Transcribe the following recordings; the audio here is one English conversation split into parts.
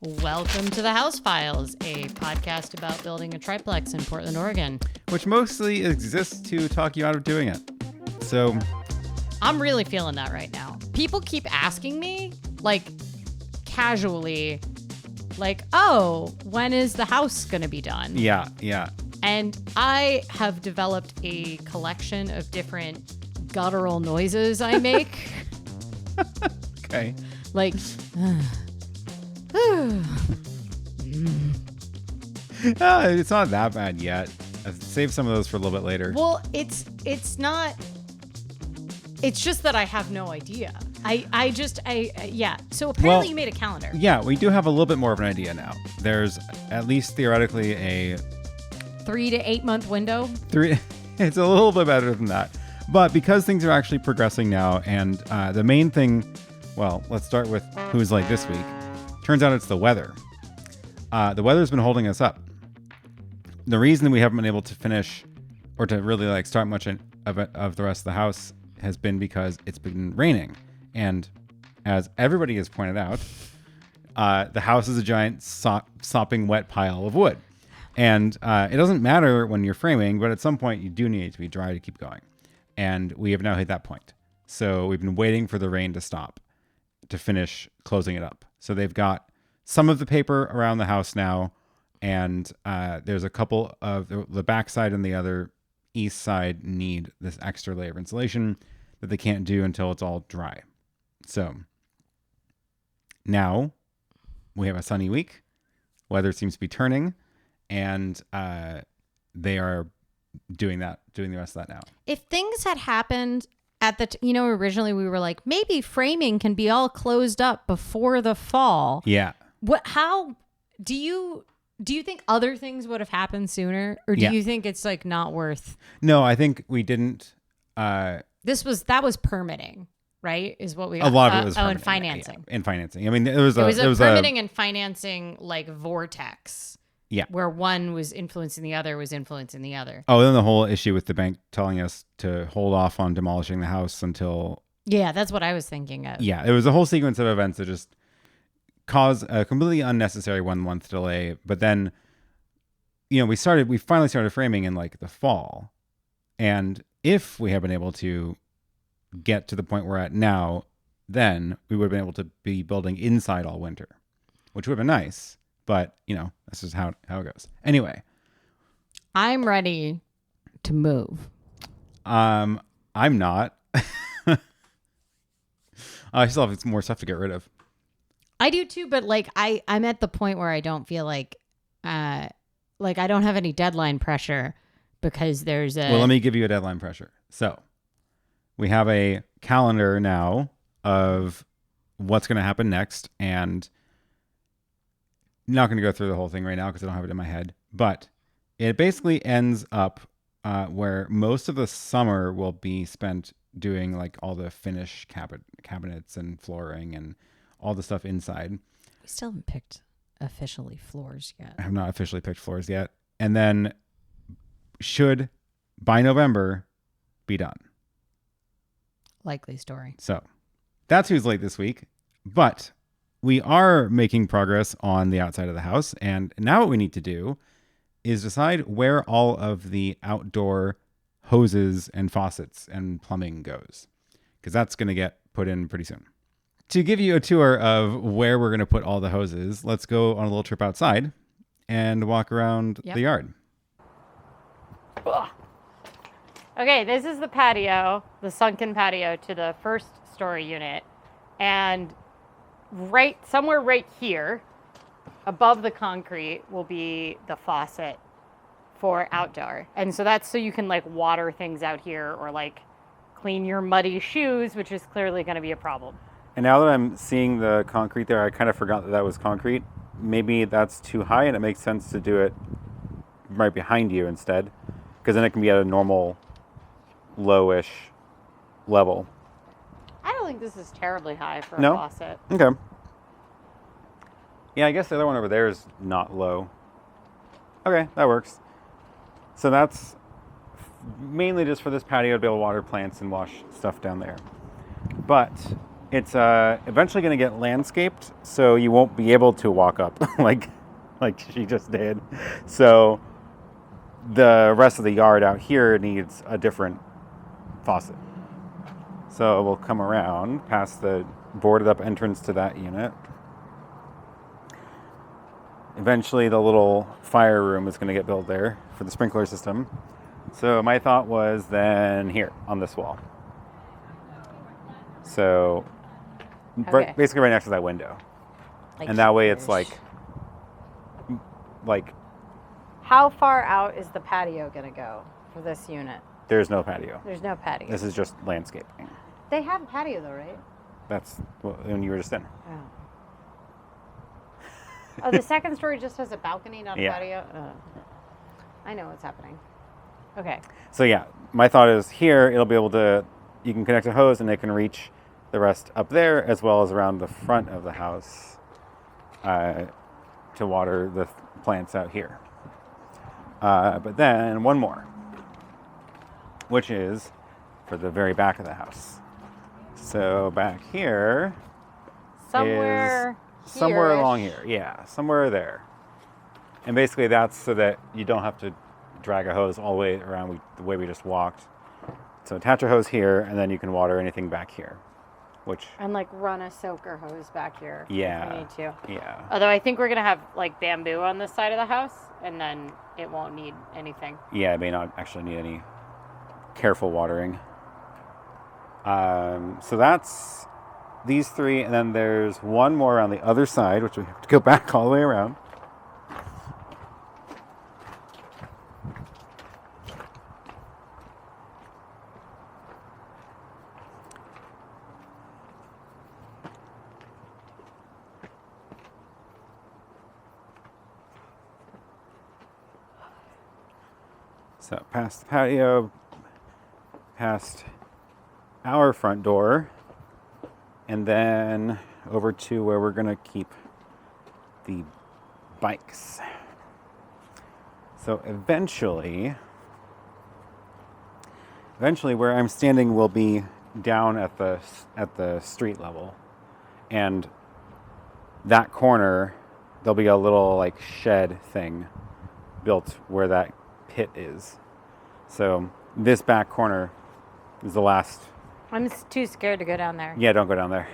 Welcome to the House Files, a podcast about building a triplex in Portland, Oregon. Which mostly exists to talk you out of doing it. So I'm really feeling that right now. People keep asking me, like, casually, like, oh, when is the house going to be done? Yeah. And I have developed a collection of different guttural noises I make. Okay. Like, It's not that bad yet. Save some of those for a little bit later. well, it's not. It's just that I have no idea. Yeah. So apparently you made a calendar. Yeah, we do have a little bit more of an idea now. There's at least theoretically a 3 to 8 month window. It's a little bit better than that. But because things are actually progressing now, and the main thing, well, let's start with who's like this week. Turns out it's the weather. The weather's been holding us up. The reason we haven't been able to finish or to really start much of the rest of the house has been because it's been raining. And as everybody has pointed out, the house is a giant sopping wet pile of wood. And it doesn't matter when you're framing, but at some point you do need it to be dry to keep going. And we have now hit that point. So we've been waiting for the rain to stop to finish closing it up. So they've got some of the paper around the house now, and there's a couple of the back side and the other east side need this extra layer of insulation that they can't do until it's all dry. So now we have a sunny week. Weather seems to be turning, and they are doing the rest of that now. If things had happened at the, originally we were like, maybe framing can be all closed up before the fall. Yeah. How do you think other things would have happened sooner, or do you think it's not worth? No, I think we didn't. That was permitting, right? Is what we got. A lot of it was and financing. Yeah, and financing. I mean, it was a permitting and financing vortex. Yeah. Where one was influencing the other. Oh, then the whole issue with the bank telling us to hold off on demolishing the house until. Yeah, that's what I was thinking of. Yeah, it was a whole sequence of events that just caused a completely unnecessary 1 month delay. But then, we finally started framing in the fall. And if we had been able to get to the point we're at now, then we would have been able to be building inside all winter, which would have been nice. But, this is how it goes. Anyway. I'm ready to move. I'm not. I still have more stuff to get rid of. I do too, but I'm at the point where I don't feel like I don't have any deadline pressure because there's a... Well, let me give you a deadline pressure. So we have a calendar now of what's going to happen next, and not going to go through the whole thing right now because I don't have it in my head, but it basically ends up where most of the summer will be spent doing all the finish cabinets and flooring and all the stuff inside. We still haven't picked officially floors yet. I have not officially picked floors yet. And then should by November be done. Likely story. So that's who's late this week, but we are making progress on the outside of the house. And now what we need to do is decide where all of the outdoor hoses and faucets and plumbing goes, because that's going to get put in pretty soon. To give you a tour of where we're going to put all the hoses, let's go on a little trip outside and walk around the yard. Okay, this is the patio, the sunken patio to the first story unit. And somewhere right here, above the concrete, will be the faucet for outdoor. And so that's so you can water things out here or clean your muddy shoes, which is clearly going to be a problem. And now that I'm seeing the concrete there, I kind of forgot that was concrete. Maybe that's too high and it makes sense to do it right behind you instead, because then it can be at a normal lowish level. I don't think this is terribly high for a faucet. Okay. Yeah, I guess the other one over there is not low. Okay, that works. So that's mainly just for this patio to be able to water plants and wash stuff down there. But It's eventually going to get landscaped, so you won't be able to walk up like she just did. So the rest of the yard out here needs a different faucet. So we'll come around past the boarded up entrance to that unit. Eventually the little fire room is going to get built there for the sprinkler system. So my thought was then here on this wall. So Okay. basically right next to that window. Like And that way here. it's like How far out is the patio going to go for this unit? there's no patio. There's no patio. This is just landscaping. They have a patio though, right? That's when you were just in. Oh. Oh, the second story just has a balcony, not a Yeah. patio? I know what's happening. Okay. So yeah, my thought is here it'll be able to, you can connect a hose and it can reach the rest up there as well as around the front of the house to water the plants out here. But then one more, which is for the very back of the house. So back here, Somewhere along here-ish. here, yeah, somewhere there. And basically that's so that you don't have to drag a hose all the way around the way we just walked. So attach a hose here, and then you can water anything back here, which, And like run a soaker hose back here yeah, if we need to. yeah. Although I think we're going to have like bamboo on this side of the house, and then it won't need anything. Yeah, it may not actually need any careful watering. So that's these three, and then there's one more on the other side, which we have to go back all the way around. So past the patio, past our front door, and then over to where we're gonna keep the bikes. So eventually where I'm standing will be down at the street level, and that corner there'll be a little like shed thing built where that pit is. So this back corner is the last. I'm too scared to go down there. Yeah, don't go down there.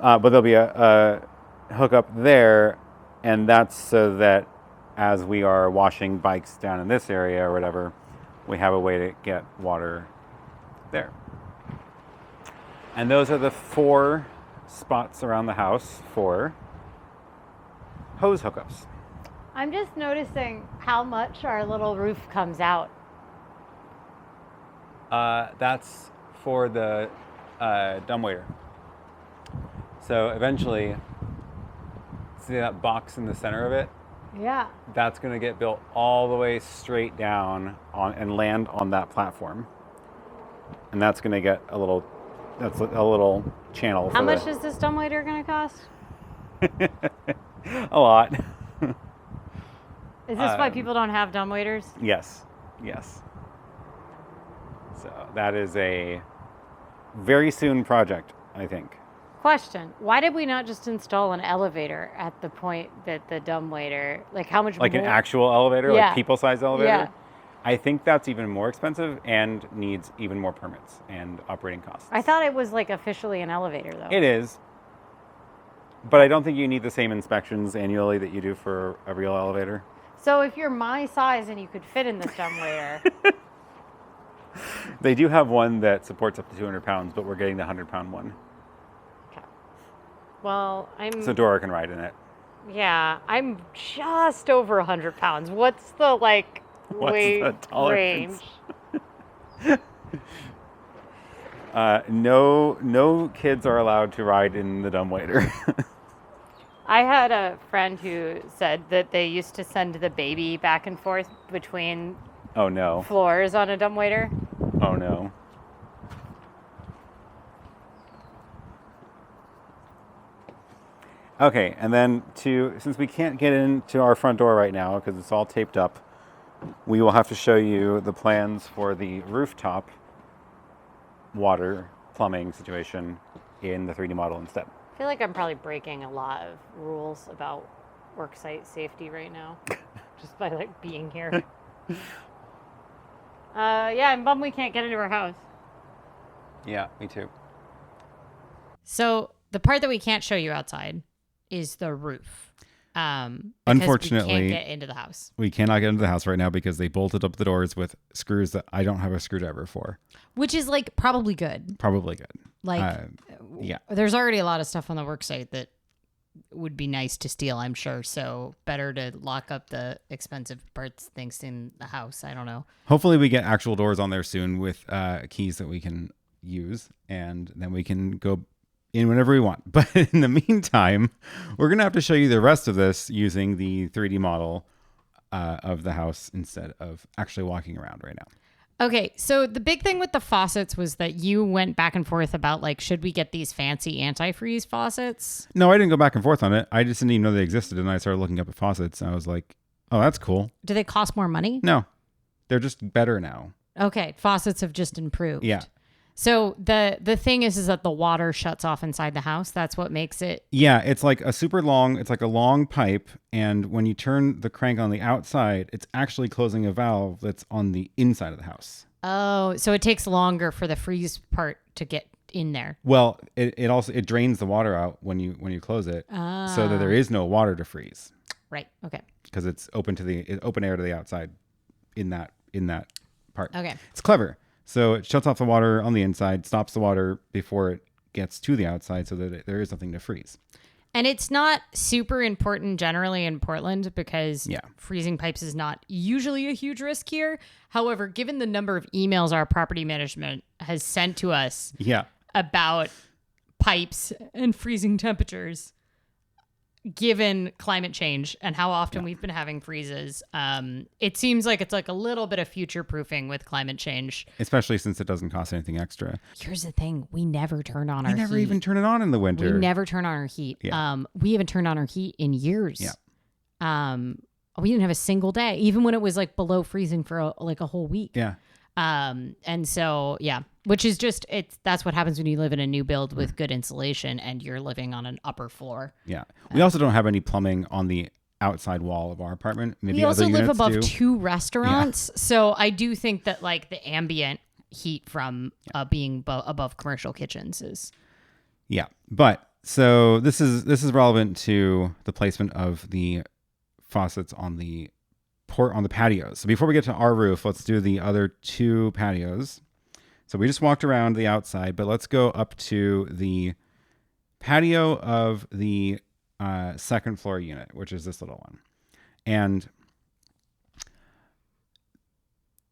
But there'll be a hookup there, and that's so that as we are washing bikes down in this area or whatever, we have a way to get water there. And those are the 4 spots around the house for hose hookups. I'm just noticing how much our little roof comes out. That's for the dumbwaiter. So eventually, see that box in the center of it? Yeah. That's going to get built all the way straight down on and land on that platform. And that's going to get a little channel. How much is this dumbwaiter going to cost? A lot. Is this why people don't have dumbwaiters? Yes. So that is a very soon project, I think. Question: why did we not just install an elevator at the point that the dumbwaiter? Like how much? Like more? an actual elevator, Yeah. like people-sized elevator? Yeah. I think that's even more expensive and needs even more permits and operating costs. I thought it was like officially an elevator though. It is. But I don't think you need the same inspections annually that you do for a real elevator. So if you're my size and you could fit in this dumbwaiter, They do have one that supports up to 200 pounds, but we're getting the 100-pound one. okay. Well, So Dora can ride in it. I'm just over 100 pounds. What's the like What's weight the tolerance? range? No kids are allowed to ride in the dumbwaiter. I had a friend who said that they used to send the baby back and forth between Oh no. floors on a dumbwaiter. Oh no. Okay, and then since we can't get into our front door right now because it's all taped up, we will have to show you the plans for the rooftop water plumbing situation in the 3D model instead. I feel like I'm probably breaking a lot of rules about worksite safety right now, just by like being here. Yeah, I'm bummed we can't get into our house. Yeah, me too. So the part that we can't show you outside is the roof. Unfortunately, we can't get into the house. We cannot get into the house right now because they bolted up the doors with screws that I don't have a screwdriver for. Which is like probably good. Probably good. Like, yeah. There's already a lot of stuff on the work site that would be nice to steal, I'm sure. So better to lock up the expensive parts things in the house. I don't know. Hopefully we get actual doors on there soon with keys that we can use, and then we can go in whenever we want. But in the meantime, we're going to have to show you the rest of this using the 3D model of the house instead of actually walking around right now. Okay, so the big thing with the faucets was that you went back and forth about, like, should we get these fancy antifreeze faucets? No, I didn't go back and forth on it. I just didn't even know they existed, and I started looking up at faucets, and I was like, oh, that's cool. Do they cost more money? No, they're just better now. Okay, faucets have just improved. Yeah. So the thing is that the water shuts off inside the house. That's what makes it. Yeah, it's like a long pipe, and when you turn the crank on the outside, it's actually closing a valve that's on the inside of the house. Oh, so it takes longer for the freeze part to get in there. Well, it also drains the water out when you close it, so that there is no water to freeze. Right. Okay. Because it's open air to the outside in that part. Okay. It's clever. So it shuts off the water on the inside, stops the water before it gets to the outside so that there is nothing to freeze. And it's not super important generally in Portland because freezing pipes is not usually a huge risk here. However, given the number of emails our property management has sent to us about pipes and freezing temperatures, given climate change and how often we've been having freezes, it seems like it's like a little bit of future proofing with climate change. Especially since it doesn't cost anything extra. Here's the thing. We never turn on our heat. We never even turn it on in the winter. We never turn on our heat. Yeah. We haven't turned on our heat in years. Yeah. We didn't have a single day, even when it was like below freezing for a whole week. Yeah. And so, which is just, that's what happens when you live in a new build with good insulation and you're living on an upper floor. Yeah. We also don't have any plumbing on the outside wall of our apartment. Maybe we also other live units above do. 2 restaurants. Yeah. So I do think that like the ambient heat from being above commercial kitchens is. Yeah. But so this is relevant to the placement of the faucets on the patios. So before we get to our roof, let's do the other 2 patios. So we just walked around the outside, but let's go up to the patio of the second floor unit, which is this little one. And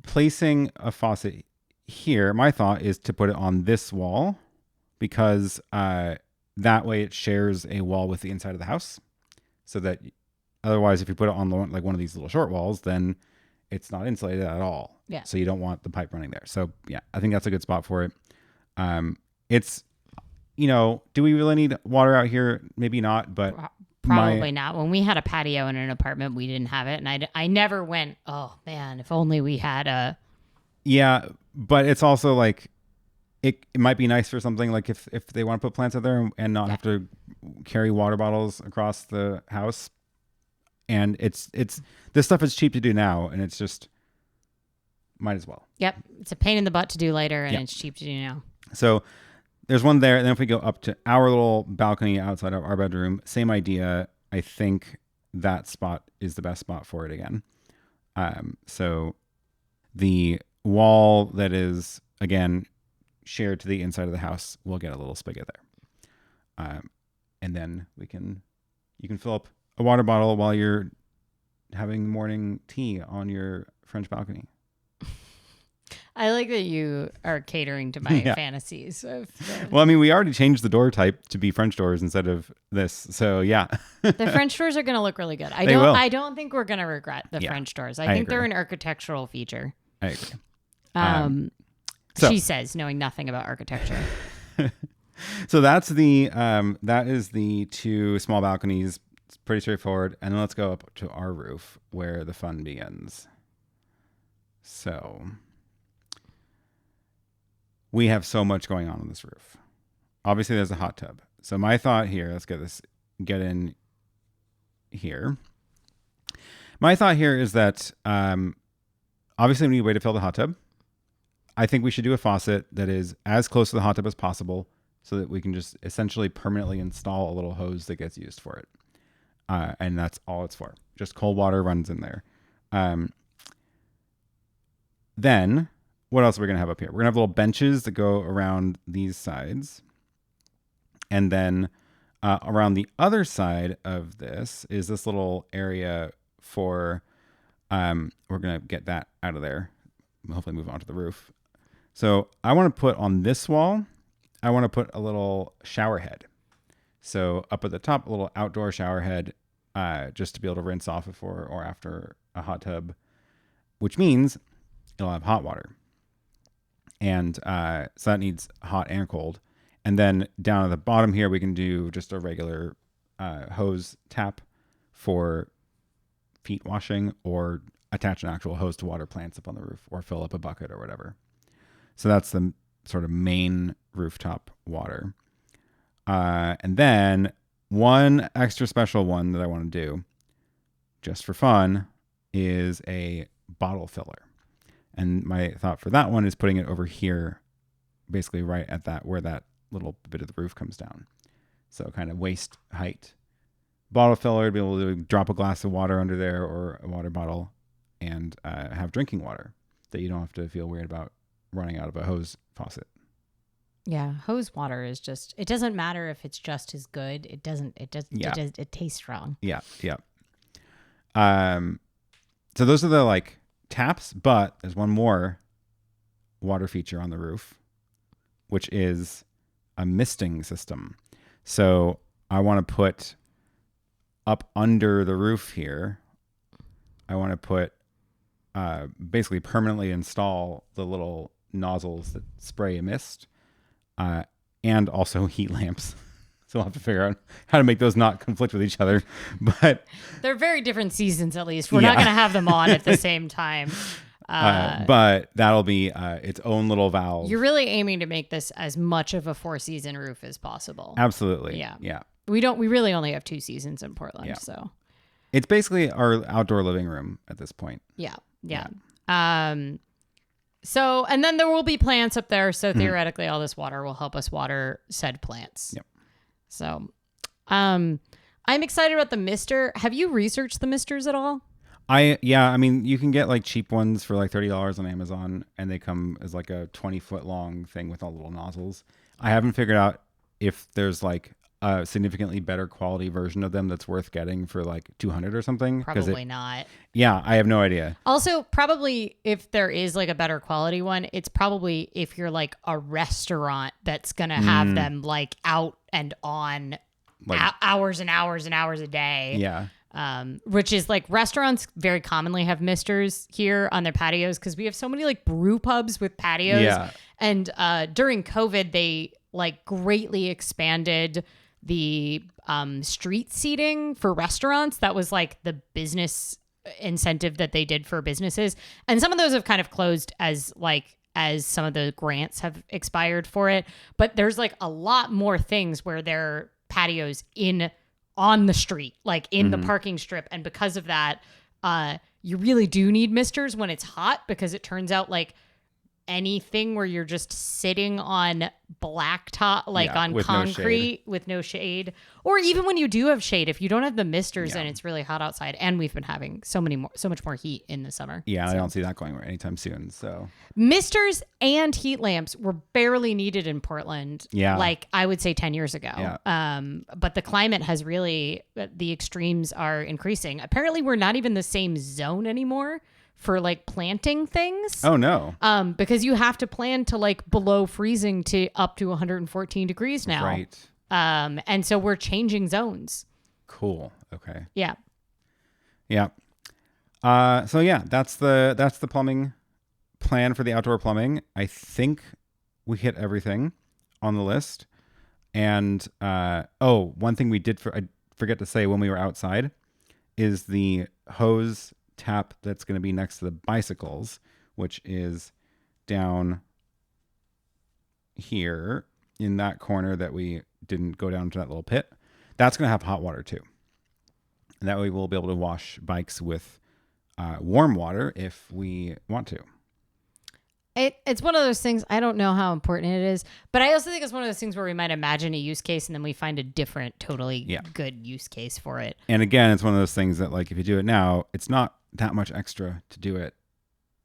placing a faucet here, my thought is to put it on this wall because that way it shares a wall with the inside of the house so that otherwise, if you put it on one of these little short walls, then it's not insulated at all. Yeah. So you don't want the pipe running there. So yeah, I think that's a good spot for it. It's, do we really need water out here? Maybe not, but probably not. When we had a patio in an apartment, we didn't have it, and I never went, oh man, if only we had a. Yeah, but it's also like it might be nice for something like if they want to put plants out there and not have to carry water bottles across the house. And it's this stuff is cheap to do now, and it's just might as well. Yep, it's a pain in the butt to do later, and it's cheap to do now. So there's one there, and then if we go up to our little balcony outside of our bedroom, same idea. I think that spot is the best spot for it again. So the wall that is again shared to the inside of the house will get a little spigot there, and then you can fill up a water bottle while you're having morning tea on your French balcony. I like that you are catering to my fantasies. Well, I mean, we already changed the door type to be French doors instead of this. So yeah. The French doors are going to look really good. I don't think we're going to regret the French doors. I think agree. they're an architectural feature. I agree. She says, knowing nothing about architecture. So that is the 2 small balconies. It's pretty straightforward. And then let's go up to our roof where the fun begins. So we have so much going on this roof. Obviously, there's a hot tub. So my thought here, let's get in here. My thought here is that obviously we need a way to fill the hot tub. I think we should do a faucet that is as close to the hot tub as possible so that we can just essentially permanently install a little hose that gets used for it. And that's all it's for. Just cold water runs in there. Then what else are we going to have up here? We're going to have little benches that go around these sides. And then around the other side of this is this little area for, we're going to get that out of there. Hopefully move on to the roof. So I want to put on this wall, I want to put a little shower head. So up at the top, a little outdoor shower head, just to be able to rinse off before or after a hot tub, which means it'll have hot water. And so that needs hot and cold. And then down at the bottom here, we can do just a regular hose tap for feet washing, or attach an actual hose to water plants up on the roof, or fill up a bucket or whatever. So that's the sort of main rooftop water. And then one extra special one that I want to do just for fun is a bottle filler. And my thought for that one is putting it over here, basically right at that, where that little bit of the roof comes down. So kind of waist height bottle filler, to be able to drop a glass of water under there or a water bottle and have drinking water that you don't have to feel weird about running out of a hose faucet. Yeah, hose water is just, it doesn't matter if it's just as good. It tastes wrong. Yeah. So those are the like taps, but there's one more water feature on the roof, which is a misting system. So I want to put up under the roof here, I want to put basically permanently install the little nozzles that spray a mist, and also heat lamps. So we'll have to figure out how to make those not conflict with each other. But they're very different seasons, at least. We're not going to have them on at the same time. But that'll be its own little valve. You're really aiming to make this as much of a 4-season roof as possible. Absolutely. Yeah. We really only have 2 seasons in Portland, so it's basically our outdoor living room at this point. Yeah. So, and then there will be plants up there. So theoretically, all this water will help us water said plants. Yep. So, I'm excited about the mister. Have you researched the misters at all? I mean, you can get like cheap ones for like $30 on Amazon, and they come as like a 20-foot long thing with all little nozzles. I haven't figured out if there's like a significantly better quality version of them that's worth getting for like $200 or something. Probably not. Yeah, I have no idea. Also, probably if there is like a better quality one, it's probably if you're like a restaurant that's going to have them like out and on like hours and hours and hours a day. Yeah. Which is like restaurants very commonly have misters here on their patios because we have so many like brew pubs with patios. Yeah. And during COVID, they like greatly expanded the street seating for restaurants. That was like the business incentive that they did for businesses. And some of those have kind of closed as some of the grants have expired for it. But there's like a lot more things where there are patios on the street, like in the parking strip. And because of that, you really do need misters when it's hot, because it turns out like anything where you're just sitting on blacktop, like on concrete with no shade, or even when you do have shade, if you don't have the misters and it's really hot outside, and we've been having so much more heat in the summer. Yeah, so I don't see that going anytime soon. So misters and heat lamps were barely needed in Portland. Yeah, like I would say 10 years ago. Yeah. But the climate has really, the extremes are increasing. Apparently, we're not even the same zone anymore for like planting things. Oh no. Because you have to plan to like below freezing to up to 114 degrees now. Right. And so we're changing zones. Cool. Okay. Yeah. Yeah. So yeah, that's the plumbing plan for the outdoor plumbing. I think we hit everything on the list. And one thing we did I forget to say when we were outside is the hose tap that's going to be next to the bicycles, which is down here in that corner that we didn't go down to that little pit, that's going to have hot water too. And that way we'll be able to wash bikes with warm water if we want to. It's one of those things, I don't know how important it is, but I also think it's one of those things where we might imagine a use case and then we find a different, totally good use case for it. And again, it's one of those things that, like, if you do it now, it's not that much extra to do it.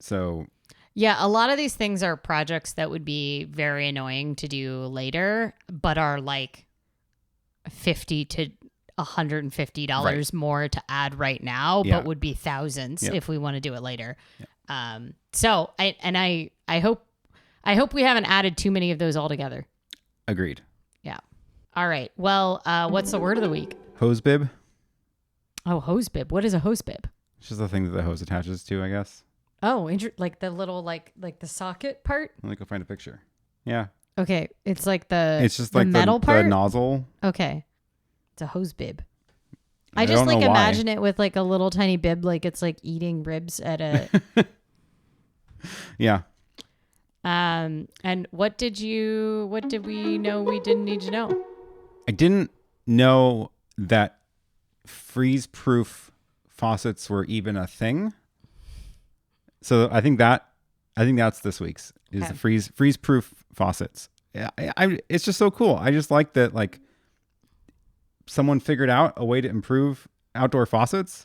So yeah, a lot of these things are projects that would be very annoying to do later, but are like $50 to $150 more to add right now, but would be thousands if we want to do it later. So I hope we haven't added too many of those altogether. Agreed. Yeah. All right. Well, what's the word of the week? Hose bib. Oh, hose bib. What is a hose bib? It's just the thing that the hose attaches to, I guess. Oh, like the little like the socket part. Let me go find a picture. Yeah. Okay, it's like it's just like metal part. The nozzle. Okay, it's a hose bib. I just don't know imagine it with like a little tiny bib, like it's like eating ribs at a. Yeah. And what did we know we didn't need to know? I didn't know that freeze-proof faucets were even a thing. So I think that's this week's is the freeze-proof faucets. Yeah, it's just so cool. I just like that, like, someone figured out a way to improve outdoor faucets,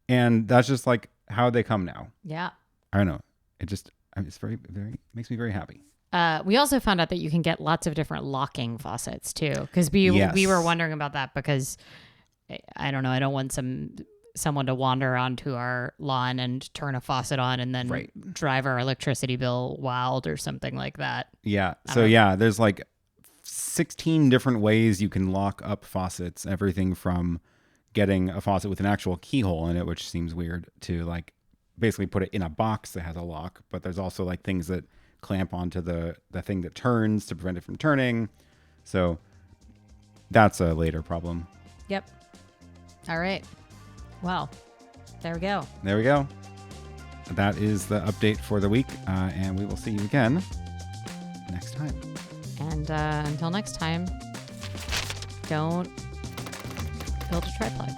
and that's just like how they come now. Yeah. I don't know. It's very makes me very happy. We also found out that you can get lots of different locking faucets too, because we were wondering about that because I don't know. I don't want someone to wander onto our lawn and turn a faucet on and then drive our electricity bill wild or something like that. Yeah. So yeah, there's like 16 different ways you can lock up faucets. Everything from getting a faucet with an actual keyhole in it, which seems weird, to like basically put it in a box that has a lock. But there's also like things that clamp onto the thing that turns to prevent it from turning. So that's a later problem. Yep. All right. Well, there we go. There we go. That is the update for the week. And we will see you again next time. And until next time, don't build a triplex.